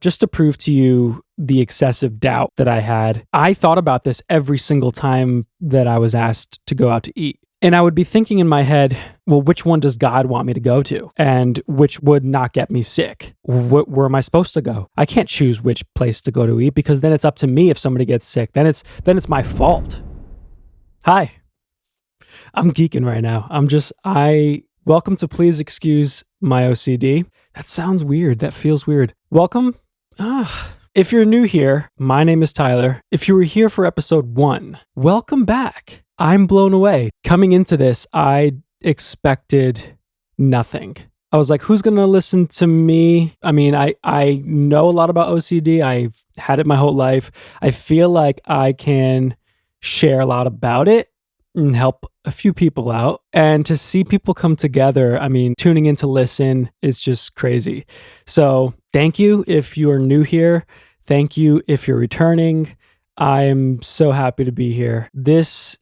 just to prove to you the excessive doubt that I had, I thought about this every single time that I was asked to go out to eat. And I would be thinking in my head, well, which one does God want me to go to? And which would not get me sick? Where am I supposed to go? I can't choose which place to go to eat because then it's up to me if somebody gets sick. Then it's my fault. I'm geeking right now. Welcome to Please Excuse My OCD. That sounds weird. That feels weird. Welcome. If you're new here, my name is Tyler. If you were here for episode 1, welcome back. I'm blown away. Coming into this, I expected nothing. I was like, who's going to listen to me? I mean, I know a lot about OCD. I've had it my whole life. I feel like I can share a lot about it and help a few people out. And to see people come together, I mean, tuning in to listen is just crazy. So thank you if you are new here. Thank you if you're returning. I'm so happy to be here. This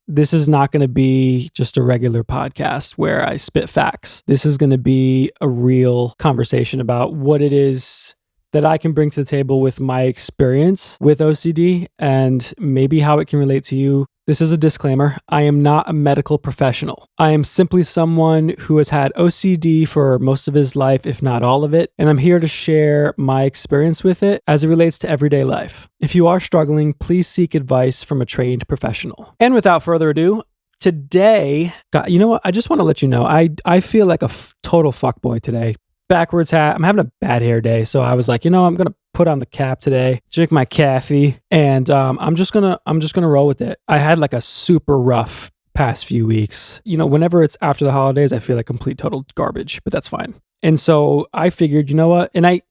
is not going to be just a regular podcast where I spit facts. This is going to be a real conversation about what it is that I can bring to the table with my experience with OCD and maybe how it can relate to you. This is a disclaimer. I am not a medical professional. I am simply someone who has had OCD for most of his life, if not all of it, and I'm here to share my experience with it as it relates to everyday life. If you are struggling, please seek advice from a trained professional. And without further ado, today, God, you know what? I just want to let you know, I feel like a total fuckboy today. Backwards hat. I'm having a bad hair day, so I was like, I'm gonna put on the cap today, drink my coffee, and I'm just gonna roll with it. I had like a super rough past few weeks. Whenever it's after the holidays, I feel like complete total garbage, but that's fine. And so I figured, you know what? And I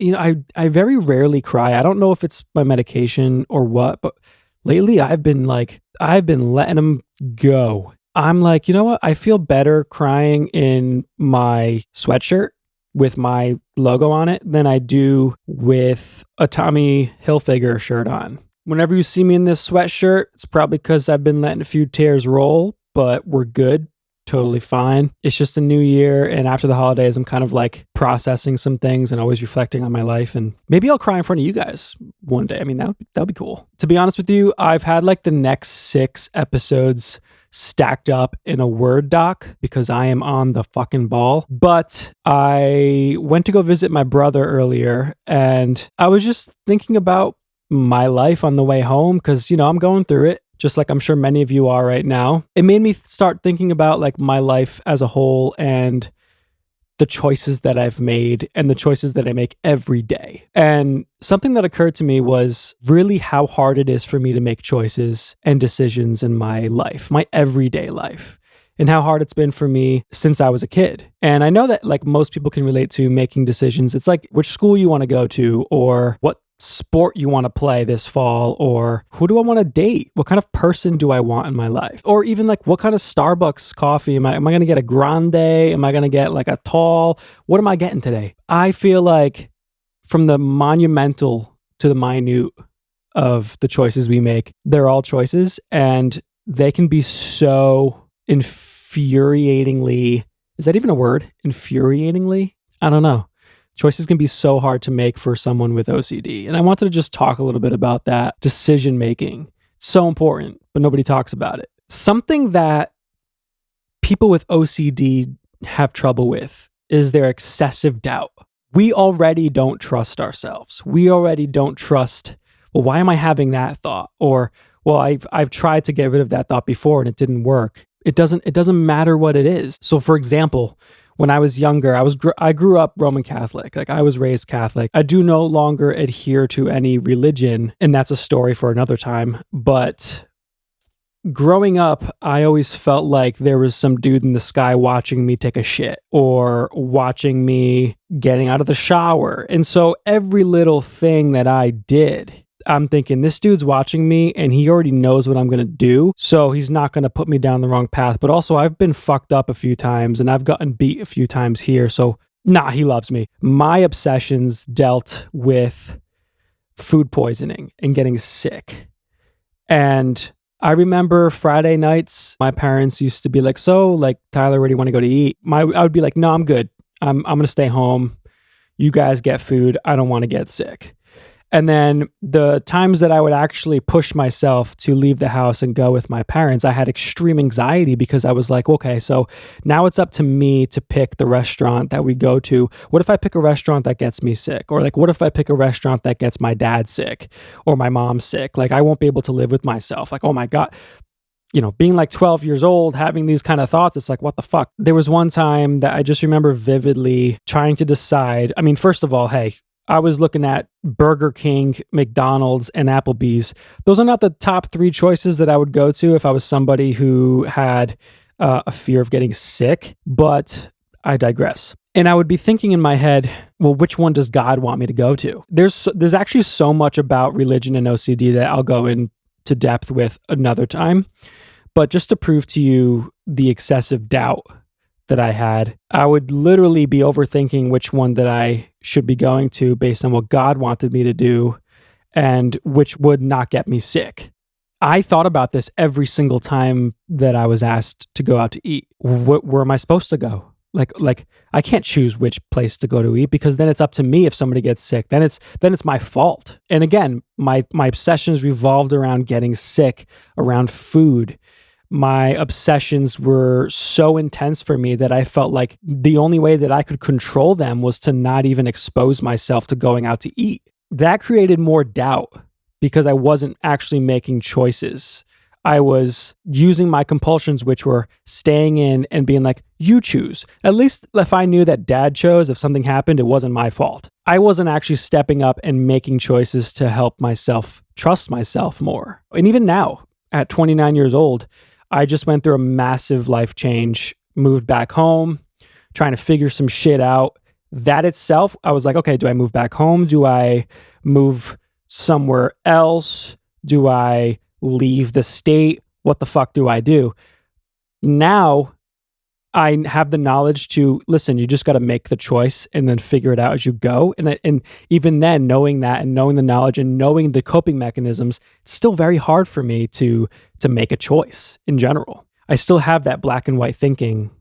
very rarely cry. I don't know if it's my medication or what, but lately I've been letting them go. I'm like, you know what? I feel better crying in my sweatshirt with my logo on it than I do with a Tommy Hilfiger shirt on. Whenever you see me in this sweatshirt, it's probably because I've been letting a few tears roll, but we're good. Totally fine. It's just a new year, and after the holidays, I'm kind of like processing some things and always reflecting on my life, and maybe I'll cry in front of you guys one day. I mean, that would be cool. To be honest with you, I've had like the next 6 episodes stacked up in a Word doc because I am on the fucking ball. But I went to go visit my brother earlier, and I was just thinking about my life on the way home because, I'm going through it, just like I'm sure many of you are right now. It made me start thinking about like my life as a whole and the choices that I've made and the choices that I make every day. And something that occurred to me was really how hard it is for me to make choices and decisions in my life, my everyday life, and how hard it's been for me since I was a kid. And I know that like most people can relate to making decisions. It's like which school you want to go to, or what sport you want to play this fall, or who do I want to date? What kind of person do I want in my life? Or even like what kind of Starbucks coffee am I going to get? A grande? Am I going to get like a tall? What am I getting today? I feel like from the monumental to the minute of the choices we make, they're all choices, and they can be so infuriatingly, is that even a word? Infuriatingly? I don't know. Choices can be so hard to make for someone with OCD. And I wanted to just talk a little bit about that decision making. It's so important, but nobody talks about it. Something that people with OCD have trouble with is their excessive doubt. We already don't trust ourselves. We already don't trust, well, why am I having that thought? Or, well, I've tried to get rid of that thought before and it didn't work. It doesn't matter what it is. So for example, when I was younger, I grew up Roman Catholic. Like I was raised Catholic. I do no longer adhere to any religion, and that's a story for another time. But growing up, I always felt like there was some dude in the sky watching me take a shit or watching me getting out of the shower. And so every little thing that I did, I'm thinking, this dude's watching me and he already knows what I'm going to do. So he's not going to put me down the wrong path. But also I've been fucked up a few times and I've gotten beat a few times here. So he loves me. My obsessions dealt with food poisoning and getting sick. And I remember Friday nights, my parents used to be like, so like, Tyler, where do you want to go to eat? I would be like, no, I'm good. I'm going to stay home. You guys get food. I don't want to get sick. And then the times that I would actually push myself to leave the house and go with my parents, I had extreme anxiety because I was like, okay, so now it's up to me to pick the restaurant that we go to. What if I pick a restaurant that gets me sick? Or like, what if I pick a restaurant that gets my dad sick or my mom sick? Like, I won't be able to live with myself. Like, oh my God. Being like 12 years old, having these kind of thoughts, it's like, what the fuck? There was one time that I just remember vividly trying to decide. I mean, first of all, hey, I was looking at Burger King, McDonald's, and Applebee's. Those are not the top 3 choices that I would go to if I was somebody who had a fear of getting sick, but I digress. And I would be thinking in my head, well, which one does God want me to go to? There's actually so much about religion and OCD that I'll go into depth with another time. But just to prove to you the excessive doubt that I had, I would literally be overthinking which one that I should be going to based on what God wanted me to do and which would not get me sick. I thought about this every single time that I was asked to go out to eat. Where am I supposed to go? Like I can't choose which place to go to eat because then it's up to me if somebody gets sick. Then it's my fault. And again, my obsessions revolved around getting sick, around food. My obsessions were so intense for me that I felt like the only way that I could control them was to not even expose myself to going out to eat. That created more doubt because I wasn't actually making choices. I was using my compulsions, which were staying in and being like, you choose. At least if I knew that dad chose, if something happened, it wasn't my fault. I wasn't actually stepping up and making choices to help myself trust myself more. And even now, at 29 years old, I just went through a massive life change, moved back home, trying to figure some shit out. That itself, I was like, okay, do I move back home? Do I move somewhere else? Do I leave the state? What the fuck do I do? Now I have the knowledge to listen, you just got to make the choice and then figure it out as you go. And even then, knowing that and knowing the knowledge and knowing the coping mechanisms, it's still very hard for me to make a choice in general. I still have that black and white thinking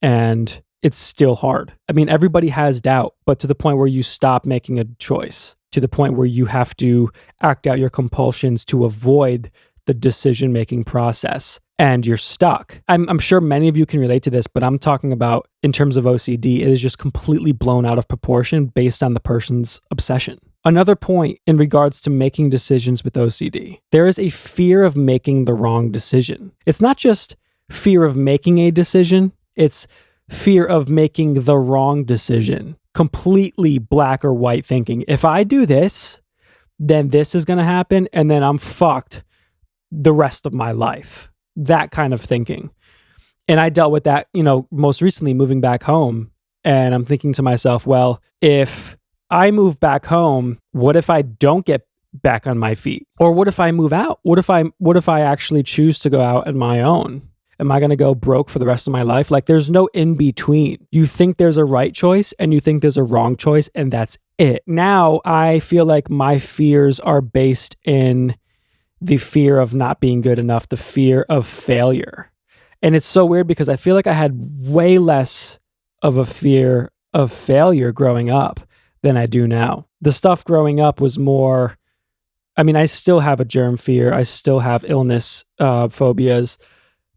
and it's still hard. I mean, everybody has doubt, but to the point where you stop making a choice, to the point where you have to act out your compulsions to avoid the decision-making process and you're stuck. I'm sure many of you can relate to this, but I'm talking about in terms of OCD, it is just completely blown out of proportion based on the person's obsession. Another point in regards to making decisions with OCD, there is a fear of making the wrong decision. It's not just fear of making a decision, it's fear of making the wrong decision. Completely black or white thinking. If I do this, then this is going to happen and then I'm fucked the rest of my life. That kind of thinking. And I dealt with that, most recently moving back home. And I'm thinking to myself, well, if I move back home, what if I don't get back on my feet? Or what if I move out? What if I actually choose to go out on my own? Am I going to go broke for the rest of my life? Like there's no in between. You think there's a right choice and you think there's a wrong choice and that's it. Now I feel like my fears are based in the fear of not being good enough, the fear of failure. And it's so weird because I feel like I had way less of a fear of failure growing up than I do now. The stuff growing up was more, I still have a germ fear. I still have illness phobias,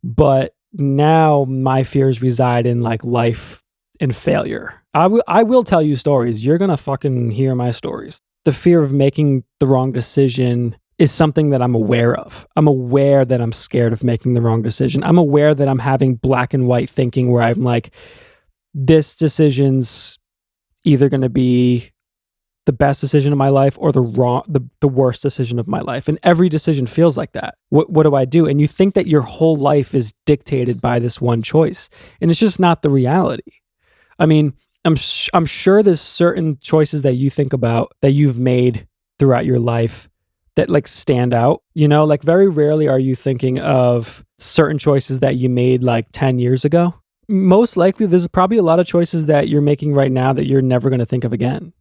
but now my fears reside in like life and failure. I will tell you stories. You're going to fucking hear my stories. The fear of making the wrong decision is something that I'm aware of. I'm aware that I'm scared of making the wrong decision. I'm aware that I'm having black and white thinking where I'm like, this decision's either going to be the best decision of my life or the worst decision of my life. And every decision feels like that. What do I do? And you think that your whole life is dictated by this one choice. And it's just not the reality. I'm sure there's certain choices that you think about that you've made throughout your life that like stand out, like very rarely are you thinking of certain choices that you made like 10 years ago. Most likely there's probably a lot of choices that you're making right now that you're never going to think of again.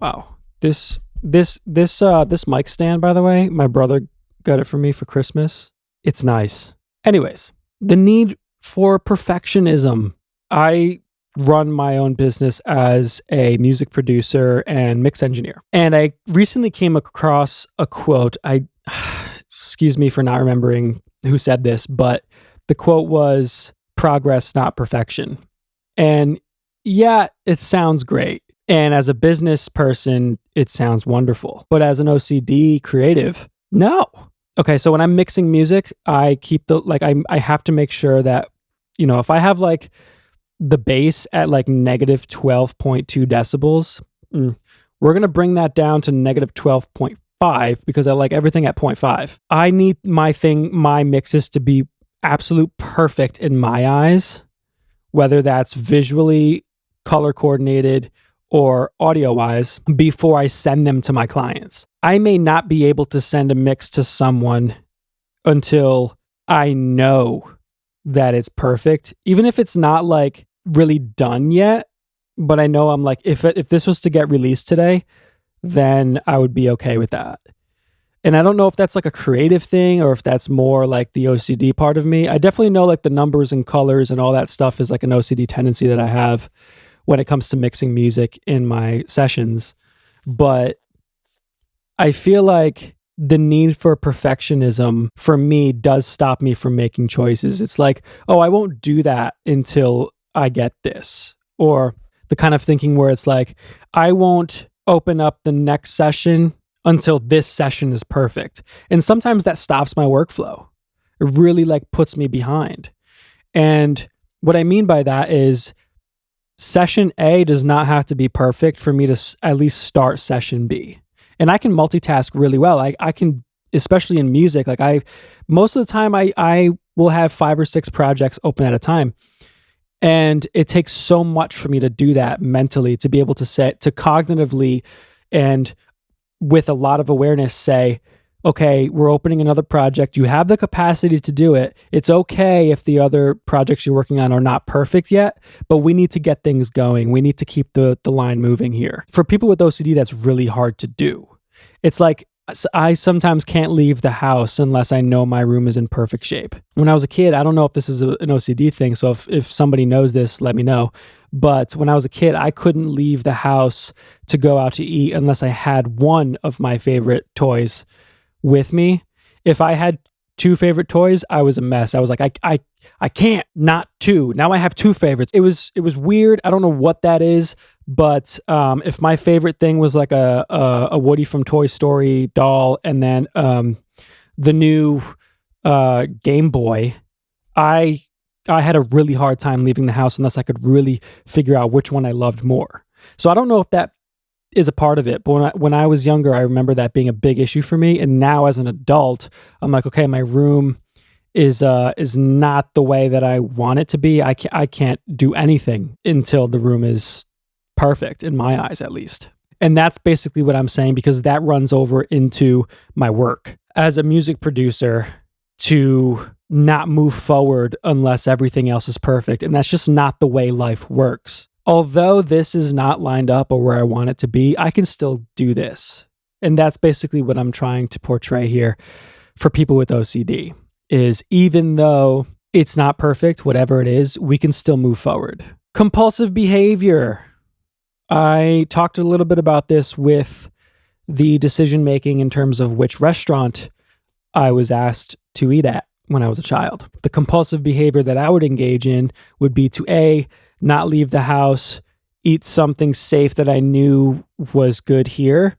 Wow. This mic stand, by the way, my brother got it for me for Christmas. It's nice. Anyways, the need for perfectionism. I run my own business as a music producer and mix engineer. And I recently came across a quote. Excuse me for not remembering who said this, but the quote was, "Progress, not perfection." And yeah, it sounds great. And as a business person, it sounds wonderful. But as an OCD creative, no. Okay, so when I'm mixing music, I keep I have to make sure that, if I have like the bass at like negative 12.2 decibels, we're going to bring that down to negative 12.5 because I like everything at 0.5. I need my mixes to be absolute perfect in my eyes, whether that's visually, color coordinated, or audio wise, before I send them to my clients. I may not be able to send a mix to someone until I know that it's perfect, even if it's not like really done yet. But I know I'm like, if this was to get released today, then I would be okay with that. And I don't know if that's like a creative thing or if that's more like the OCD part of me. I definitely know like the numbers and colors and all that stuff is like an OCD tendency that I have when it comes to mixing music in my sessions. But I feel like the need for perfectionism for me does stop me from making choices. It's like, oh, I won't do that until I get this. Or the kind of thinking where it's like, I won't open up the next session until this session is perfect. And sometimes that stops my workflow. It really like puts me behind. And what I mean by that is session A does not have to be perfect for me to at least start session B. And I can multitask really well. I can, especially in music, like most of the time I will have 5 or 6 projects open at a time. And it takes so much for me to do that mentally, to be able to cognitively and with a lot of awareness say, okay, we're opening another project. You have the capacity to do it. It's okay if the other projects you're working on are not perfect yet, but we need to get things going. We need to keep the line moving here. For people with OCD, that's really hard to do. It's like, I sometimes can't leave the house unless I know my room is in perfect shape. When I was a kid, I don't know if this is an OCD thing, so if somebody knows this, let me know. But when I was a kid, I couldn't leave the house to go out to eat unless I had one of my favorite toys with me. If I had 2 favorite toys, I was a mess. I was like, I can't not 2. Now I have 2 favorites. It was weird. I don't know what that is, but if my favorite thing was like a Woody from Toy Story doll, and then the new Game Boy, I had a really hard time leaving the house unless I could really figure out which one I loved more. So I don't know if that is a part of it, but when I was younger, I remember that being a big issue for me. And now as an adult, I'm like, okay, my room is not the way that I want it to be. I can't do anything until the room is perfect, in my eyes at least. And that's basically what I'm saying, because that runs over into my work as a music producer, to not move forward unless everything else is perfect. And that's just not the way life works. Although this is not lined up or where I want it to be, I can still do this. And that's basically what I'm trying to portray here for people with OCD, is even though it's not perfect, whatever it is, we can still move forward. Compulsive behavior. I talked a little bit about this with the decision making in terms of which restaurant I was asked to eat at when I was a child. The compulsive behavior that I would engage in would be to not leave the house, eat something safe that I knew was good here,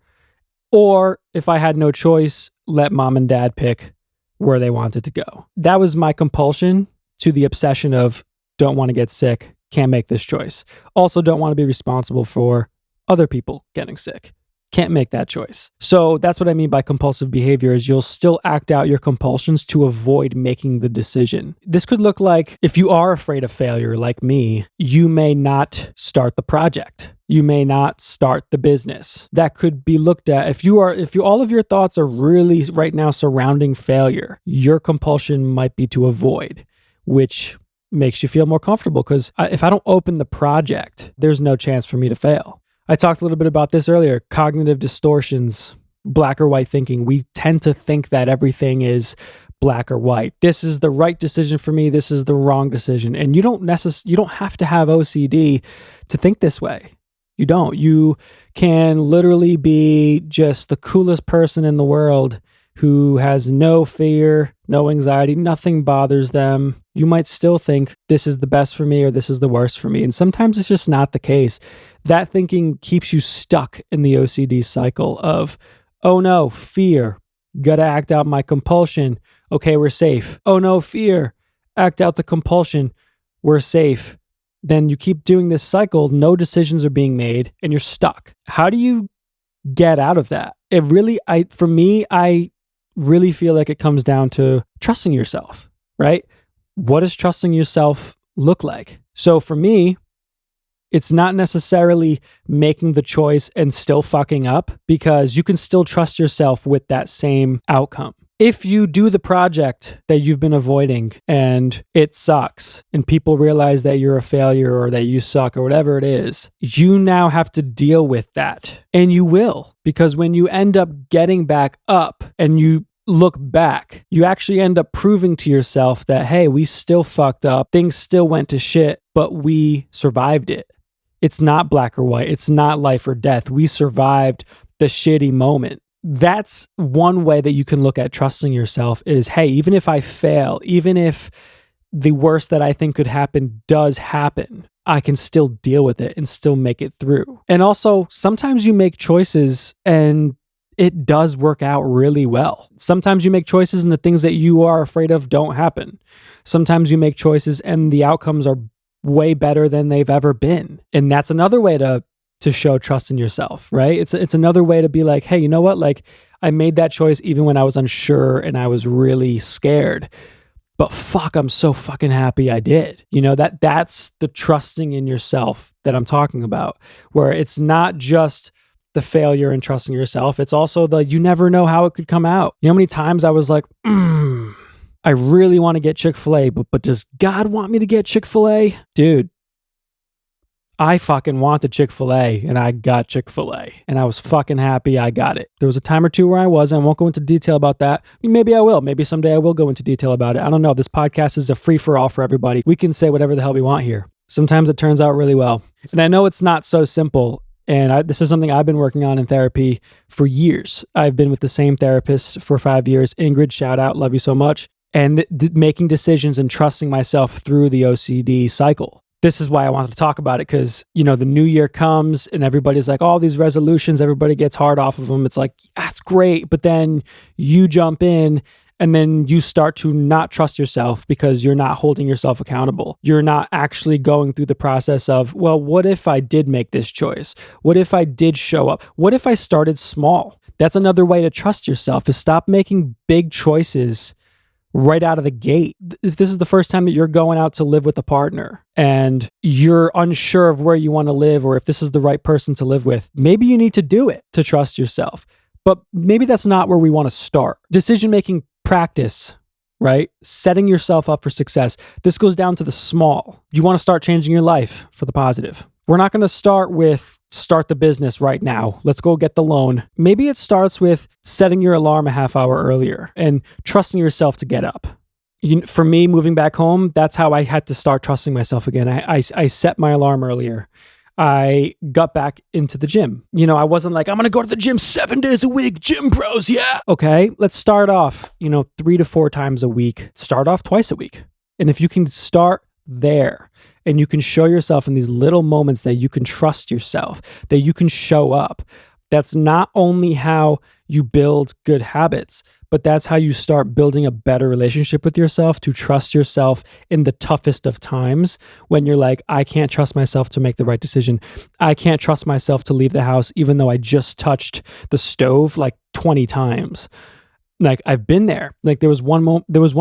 or if I had no choice, let mom and dad pick where they wanted to go. That was my compulsion, to the obsession of don't want to get sick, can't make this choice. Also don't want to be responsible for other people getting sick. Can't make that choice. So that's what I mean by compulsive behavior, is you'll still act out your compulsions to avoid making the decision. This could look like, if you are afraid of failure like me, you may not start the project. You may not start the business. That could be looked at. If all of your thoughts are really right now surrounding failure, your compulsion might be to avoid, which makes you feel more comfortable, because if I don't open the project, there's no chance for me to fail. I talked a little bit about this earlier. Cognitive distortions, black or white thinking. We tend to think that everything is black or white. This is the right decision for me. This is the wrong decision. And you don't have to have OCD to think this way. You don't. You can literally be just the coolest person in the world who has no fear, no anxiety, nothing bothers them. You might still think this is the best for me or this is the worst for me. And sometimes it's just not the case. That thinking keeps you stuck in the OCD cycle of, oh no, fear, gotta act out my compulsion. Okay, we're safe. Oh no, fear, act out the compulsion. We're safe. Then you keep doing this cycle, no decisions are being made, and you're stuck. How do you get out of that? I really feel like it comes down to trusting yourself, right? What does trusting yourself look like? So for me, it's not necessarily making the choice and still fucking up, because you can still trust yourself with that same outcome. If you do the project that you've been avoiding and it sucks and people realize that you're a failure or that you suck or whatever it is, you now have to deal with that. And you will, because when you end up getting back up and you look back, you actually end up proving to yourself that, hey, we still fucked up. Things still went to shit, but we survived it. It's not black or white. It's not life or death. We survived the shitty moment. That's one way that you can look at trusting yourself is, hey, even if I fail, even if the worst that I think could happen does happen, I can still deal with it and still make it through. And also, sometimes you make choices and it does work out really well. Sometimes you make choices and the things that you are afraid of don't happen. Sometimes you make choices and the outcomes are way better than they've ever been. And that's another way to show trust in yourself, right? It's another way to be like, hey, you know what? Like, I made that choice even when I was unsure and I was really scared. But fuck, I'm so fucking happy I did. You know, that's the trusting in yourself that I'm talking about, where it's not just the failure and trusting yourself. It's also the, you never know how it could come out. You know how many times I was like, I really want to get Chick-fil-A, but does God want me to get Chick-fil-A? Dude, I fucking wanted Chick-fil-A and I got Chick-fil-A and I was fucking happy I got it. There was a time or two where I won't go into detail about that. Maybe I will. Maybe someday I will go into detail about it. I don't know. This podcast is a free-for-all for everybody. We can say whatever the hell we want here. Sometimes it turns out really well. And I know it's not so simple. And this is something I've been working on in therapy for years. I've been with the same therapist for 5 years. Ingrid, shout out. Love you so much. And making decisions and trusting myself through the OCD cycle. This is why I wanted to talk about it, because, you know, the new year comes and everybody's like, all these resolutions, everybody gets hard off of them. It's like, that's great. But then you jump in and then you start to not trust yourself because you're not holding yourself accountable. You're not actually going through the process of, well, what if I did make this choice? What if I did show up? What if I started small? That's another way to trust yourself, is stop making big choices right out of the gate. If this is the first time that you're going out to live with a partner and you're unsure of where you want to live or if this is the right person to live with, maybe you need to do it to trust yourself. But maybe that's not where we want to start. Decision-making practice, right? Setting yourself up for success. This goes down to the small. You want to start changing your life for the positive. We're not going to start the business right now. Let's go get the loan. Maybe it starts with setting your alarm a half hour earlier and trusting yourself to get up. For me, moving back home, that's how I had to start trusting myself again. I set my alarm earlier. I got back into the gym. You know, I wasn't like, I'm going to go to the gym 7 days a week, gym bros, yeah. Okay, let's start off, 3 to 4 times a week. Start off twice a week. And if you can start there and you can show yourself in these little moments that you can trust yourself, that you can show up, that's not only how you build good habits, but that's how you start building a better relationship with yourself, to trust yourself in the toughest of times when you're like, I can't trust myself to make the right decision. I can't trust myself to leave the house even though I just touched the stove like 20 times. Like, I've been there. Like, there was one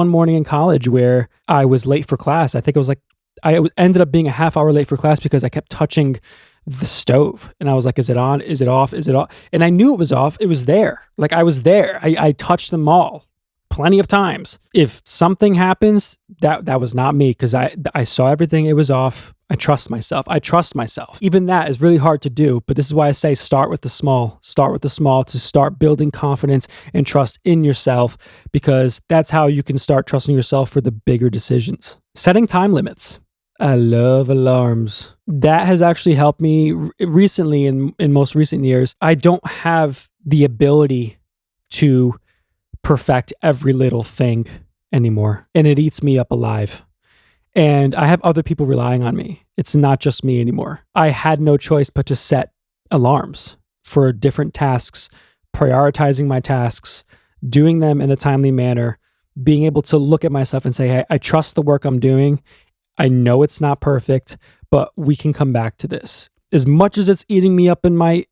morning in college where I was late for class. I think it was like, I ended up being a half hour late for class because I kept touching the stove. And I was like, is it on? Is it off? Is it off? And I knew it was off. It was there. Like, I was there. I touched them all plenty of times. If something happens, that was not me, because I saw everything. It was off. I trust myself. I trust myself. Even that is really hard to do, but this is why I say start with the small. Start with the small to start building confidence and trust in yourself, because that's how you can start trusting yourself for the bigger decisions. Setting time limits. I love alarms. That has actually helped me recently in most recent years. I don't have the ability to perfect every little thing anymore, and it eats me up alive. And I have other people relying on me. It's not just me anymore. I had no choice but to set alarms for different tasks, prioritizing my tasks, doing them in a timely manner, being able to look at myself and say, hey, I trust the work I'm doing. I know it's not perfect, but we can come back to this. As much as it's eating me up in my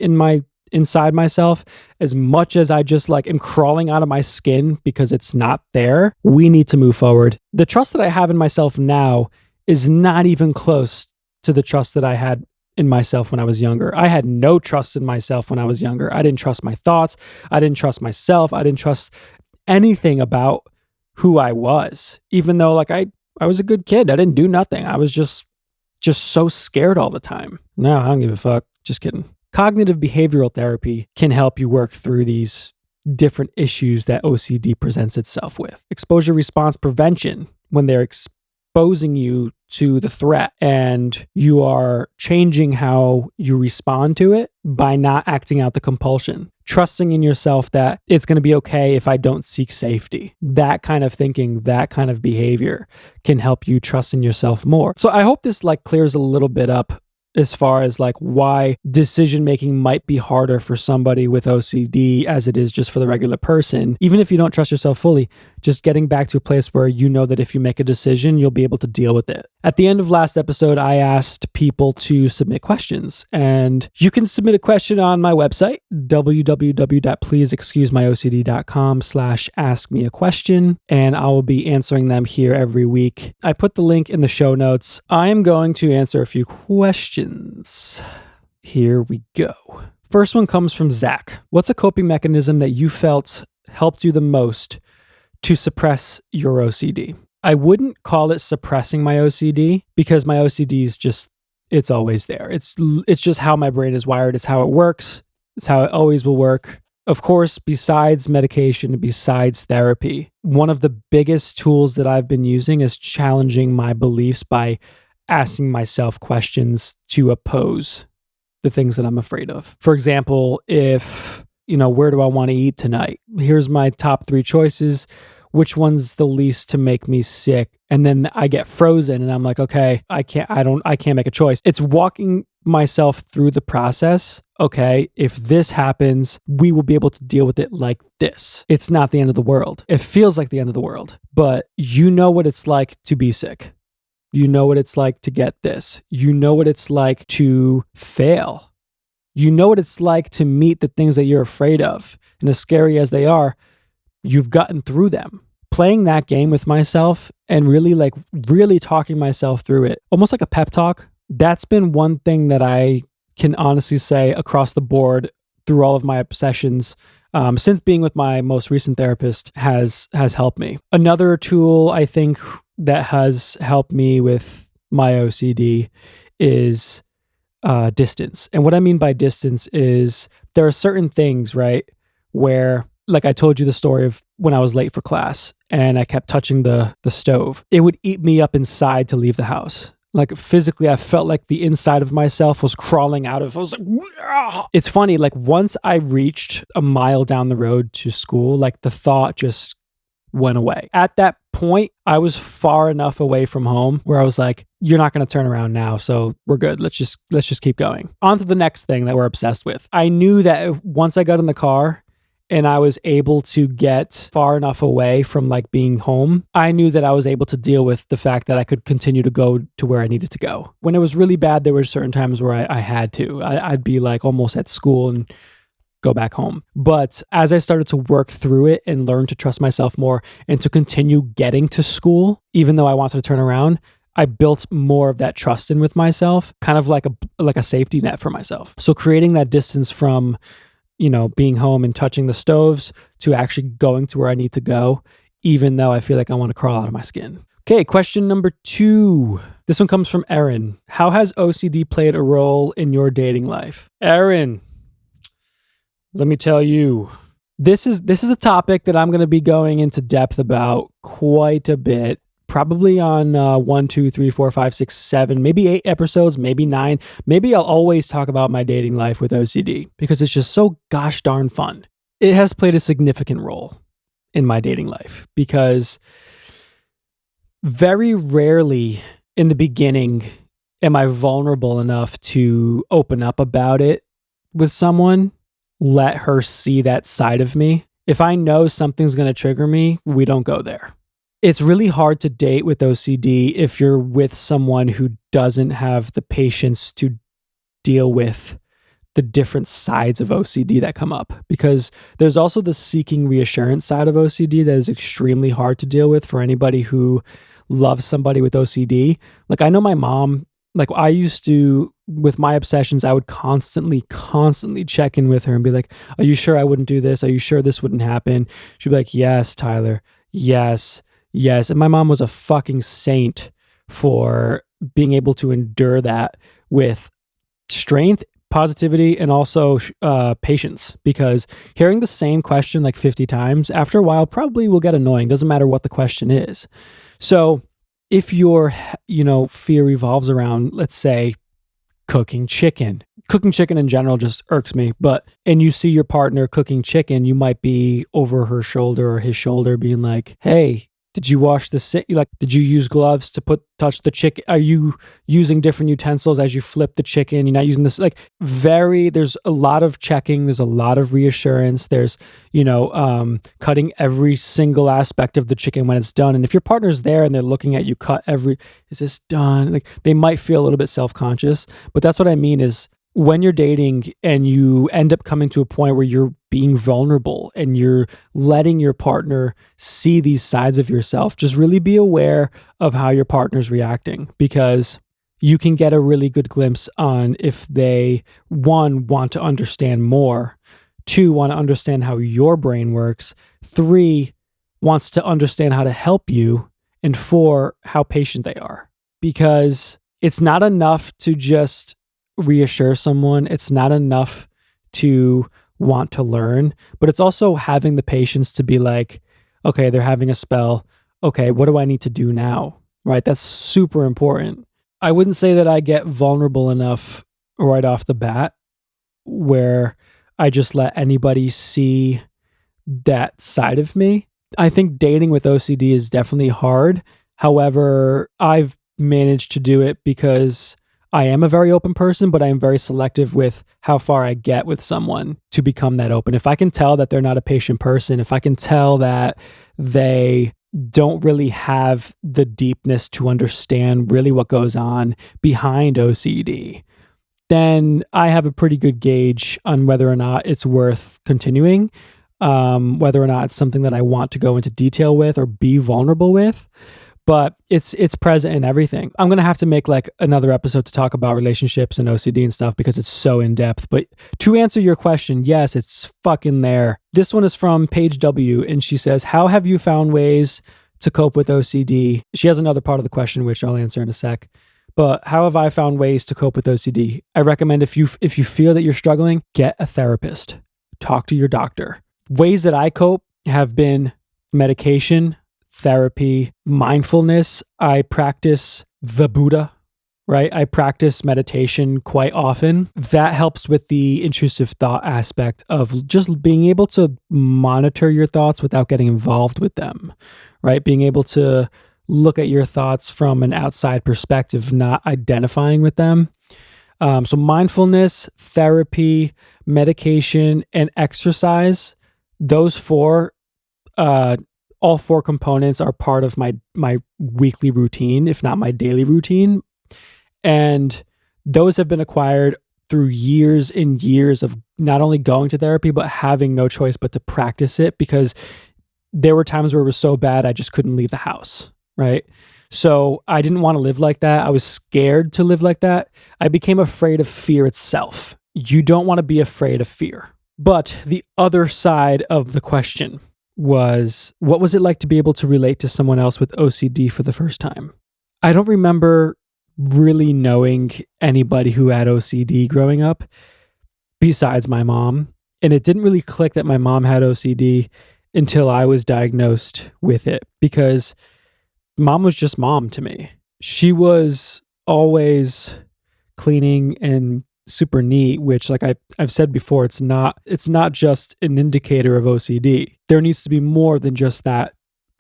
inside myself, as much as I just like am crawling out of my skin because it's not there, we need to move forward. The trust that I have in myself now is not even close to the trust that I had in myself when I was younger. I had no trust in myself when I was younger. I didn't trust my thoughts. I didn't trust myself. I didn't trust anything about who I was, even though like I was a good kid. I didn't do nothing. I was just so scared all the time. No, I don't give a fuck. Just kidding. Cognitive behavioral therapy can help you work through these different issues that OCD presents itself with. Exposure response prevention, when they're exposing you to the threat and you are changing how you respond to it by not acting out the compulsion. Trusting in yourself that it's going to be okay if I don't seek safety. That kind of thinking, that kind of behavior can help you trust in yourself more. So I hope this like clears a little bit up as far as like why decision making might be harder for somebody with OCD as it is just for the regular person. Even if you don't trust yourself fully, just getting back to a place where you know that if you make a decision, you'll be able to deal with it. At the end of last episode, I asked people to submit questions, and you can submit a question on my website, www.pleaseexcusemyocd.com/askmeaquestion, and I will be answering them here every week. I put the link in the show notes. I am going to answer a few questions. Here we go. First one comes from Zach. What's a coping mechanism that you felt helped you the most to suppress your OCD? I wouldn't call it suppressing my OCD because my OCD is just, it's always there. It's just how my brain is wired. It's how it works. It's how it always will work. Of course, besides medication, besides therapy, one of the biggest tools that I've been using is challenging my beliefs by asking myself questions to oppose the things that I'm afraid of. For example, if, where do I want to eat tonight? Here's my top 3 choices. Which one's the least to make me sick? And then I get frozen and I'm like, okay, I can't make a choice. It's walking myself through the process. Okay, if this happens, we will be able to deal with it like this. It's not the end of the world. It feels like the end of the world, but you know what it's like to be sick. You know what it's like to get this. You know what it's like to fail. You know what it's like to meet the things that you're afraid of. And as scary as they are, you've gotten through them. Playing that game with myself and really talking myself through it, almost like a pep talk. That's been one thing that I can honestly say across the board through all of my sessions since being with my most recent therapist has helped me. Another tool I think that has helped me with my OCD is distance. And what I mean by distance is there are certain things, right, where, like I told you the story of when I was late for class and I kept touching the stove. It would eat me up inside to leave the house. Like physically, I felt like the inside of myself was crawling out of, I was like, "Wah!" It's funny, like once I reached a mile down the road to school, like the thought just went away. At that point, I was far enough away from home where I was like, you're not going to turn around now, so we're good. Let's just keep going. On to the next thing that we're obsessed with. I knew that once I got in the car and I was able to get far enough away from like being home, I knew that I was able to deal with the fact that I could continue to go to where I needed to go. When it was really bad, there were certain times where I had to. I'd be like almost at school and go back home. But as I started to work through it and learn to trust myself more and to continue getting to school, even though I wanted to turn around, I built more of that trust in with myself, kind of like a safety net for myself. So creating that distance from, being home and touching the stoves to actually going to where I need to go, even though I feel like I want to crawl out of my skin. Okay, question number 2. This one comes from Erin. How has OCD played a role in your dating life? Erin, let me tell you, this is a topic that I'm going to be going into depth about quite a bit. Probably on 1, 2, 3, 4, 5, 6, 7, maybe 8 episodes, maybe 9. Maybe I'll always talk about my dating life with OCD because it's just so gosh darn fun. It has played a significant role in my dating life because very rarely in the beginning am I vulnerable enough to open up about it with someone, let her see that side of me. If I know something's going to trigger me, we don't go there. It's really hard to date with OCD if you're with someone who doesn't have the patience to deal with the different sides of OCD that come up, because there's also the seeking reassurance side of OCD that is extremely hard to deal with for anybody who loves somebody with OCD. Like, I know my mom, like, I used to, with my obsessions, I would constantly check in with her and be like, are you sure I wouldn't do this? Are you sure this wouldn't happen? She'd be like, yes, Tyler, yes. And my mom was a fucking saint for being able to endure that with strength, positivity, and also patience, because hearing the same question like 50 times, after a while, probably will get annoying. Doesn't matter what the question is. So if your, fear revolves around, let's say, cooking chicken in general just irks me, and you see your partner cooking chicken, you might be over her shoulder or his shoulder being like, hey, did you wash did you use gloves to touch the chicken? Are you using different utensils as you flip the chicken? You're not using this, there's a lot of checking. There's a lot of reassurance. There's, cutting every single aspect of the chicken when it's done. And if your partner's there and they're looking at you is this done? Like, they might feel a little bit self-conscious, but that's what I mean is, when you're dating and you end up coming to a point where you're being vulnerable and you're letting your partner see these sides of yourself, just really be aware of how your partner's reacting, because you can get a really good glimpse on if they, 1, want to understand more, 2, want to understand how your brain works, 3, wants to understand how to help you, and 4, how patient they are. Because it's not enough to just reassure someone. It's not enough to want to learn, but it's also having the patience to be like, okay, they're having a spell. Okay, what do I need to do now? Right? That's super important. I wouldn't say that I get vulnerable enough right off the bat where I just let anybody see that side of me. I think dating with OCD is definitely hard. However, I've managed to do it because I am a very open person, but I am very selective with how far I get with someone to become that open. If I can tell that they're not a patient person, if I can tell that they don't really have the deepness to understand really what goes on behind OCD, then I have a pretty good gauge on whether or not it's worth continuing, whether or not it's something that I want to go into detail with or be vulnerable with. But it's present in everything. I'm going to have to make another episode to talk about relationships and OCD and stuff because it's so in depth. But to answer your question, yes, it's fucking there. This one is from Paige W. And she says, how have you found ways to cope with OCD? She has another part of the question, which I'll answer in a sec. But how have I found ways to cope with OCD? I recommend if you feel that you're struggling, get a therapist. Talk to your doctor. Ways that I cope have been medication, therapy, mindfulness. I practice the Buddha, right? I practice meditation quite often. That helps with the intrusive thought aspect of just being able to monitor your thoughts without getting involved with them, right? Being able to look at your thoughts from an outside perspective, not identifying with them. So mindfulness, therapy, medication, and exercise, those 4, all 4 components are part of my weekly routine, if not my daily routine. And those have been acquired through years and years of not only going to therapy, but having no choice but to practice it, because there were times where it was so bad, I just couldn't leave the house, right? So I didn't want to live like that. I was scared to live like that. I became afraid of fear itself. You don't want to be afraid of fear. But the other side of the question was, what was it like to be able to relate to someone else with OCD for the first time? I don't remember really knowing anybody who had OCD growing up besides my mom. And it didn't really click that my mom had OCD until I was diagnosed with it, because mom was just mom to me. She was always cleaning and super neat, which, like I've said before, it's not just an indicator of OCD. There needs to be more than just that,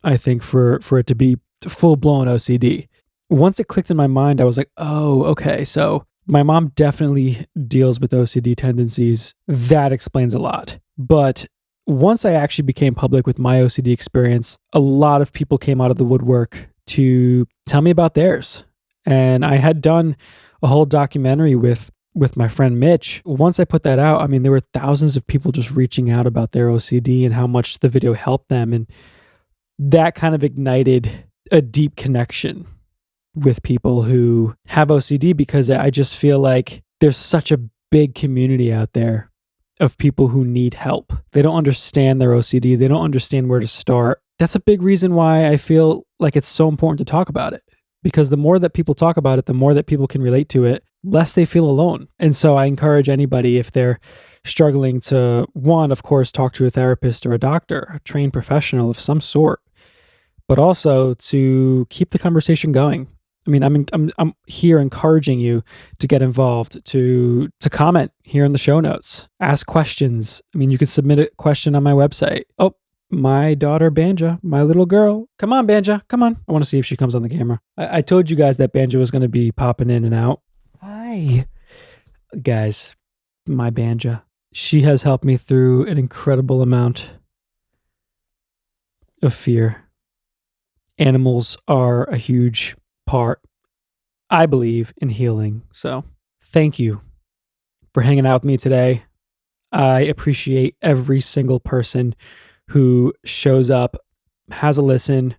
I think, for it to be full-blown OCD. Once it clicked in my mind, I was like, oh, okay, so my mom definitely deals with OCD tendencies. That explains a lot. But once I actually became public with my OCD experience, a lot of people came out of the woodwork to tell me about theirs. And I had done a whole documentary with my friend Mitch. Once I put that out, I mean, there were thousands of people just reaching out about their OCD and how much the video helped them. And that kind of ignited a deep connection with people who have OCD, because I just feel like there's such a big community out there of people who need help. They don't understand their OCD. They don't understand where to start. That's a big reason why I feel like it's so important to talk about it, because the more that people talk about it, the more that people can relate to it, less they feel alone. And so I encourage anybody, if they're struggling, to, one, of course, talk to a therapist or a doctor, a trained professional of some sort, but also to keep the conversation going. I mean, I'm here encouraging you to get involved, to comment here in the show notes, ask questions. I mean, you can submit a question on my website. Oh, my daughter Banja, my little girl. Come on, Banja, come on. I want to see if she comes on the camera. I told you guys that Banja was going to be popping in and out. Hi. Guys, my Banja. She has helped me through an incredible amount of fear. Animals are a huge part, I believe, in healing. So thank you for hanging out with me today. I appreciate every single person who shows up, has a listen.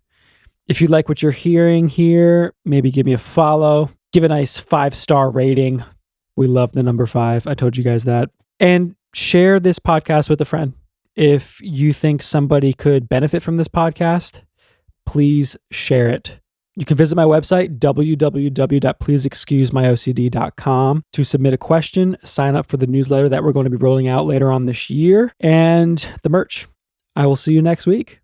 If you like what you're hearing here, maybe give me a follow, give a nice 5-star rating. We love the number 5. I told you guys that. And share this podcast with a friend. If you think somebody could benefit from this podcast, please share it. You can visit my website, www.pleaseexcusemyocd.com, to submit a question, sign up for the newsletter that we're going to be rolling out later on this year, and the merch. I will see you next week.